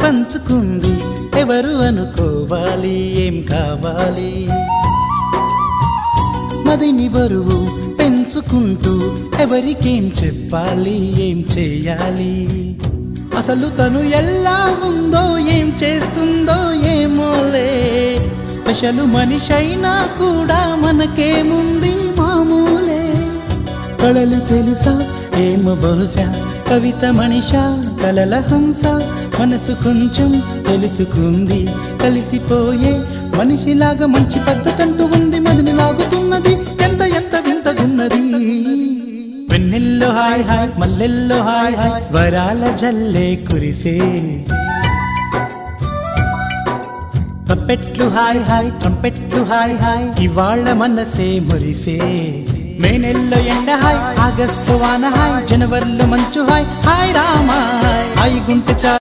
పంచుకుంది ఎవరు అనుకోవాలి ఏం కావాలి మదిని బరువు పెంచుకుంటూ ఎవరికేం చెప్పాలి ఏం చేయాలి అసలు తను ఎలా ఉందో ఏం చేస్తుందో ఏమోలే స్పెషల్ మనిషైనా కూడా మనకేముంది మామూలే కళలు తెలుసా ఏమో బహుశా కవిత మనిషా కలల హంస మనసు కొంచెం తెలుసుకుంది కలిసిపోయే మనిషిలాగా మంచి పద్ధతంటూ ఉంది మదిని లాగుతున్నది ఎంత ఎంత వింతగున్నది వెన్నెల్లో హాయ్ హాయ్ మల్లెల్లో హాయ్ హాయ్ వరాల జల్లే కురిసే ట్రంపెట్లు హాయ్ హాయ్ ట్రంపెట్లు హాయ్ హాయ్ ఇవాళ మనసే మురిసే మే నెలలో ఎండ హాయ్ ఆగస్టు వాన హాయ్ జనవరిలో మంచు హాయ్ హాయ్ రామా హాయ్ గుంటె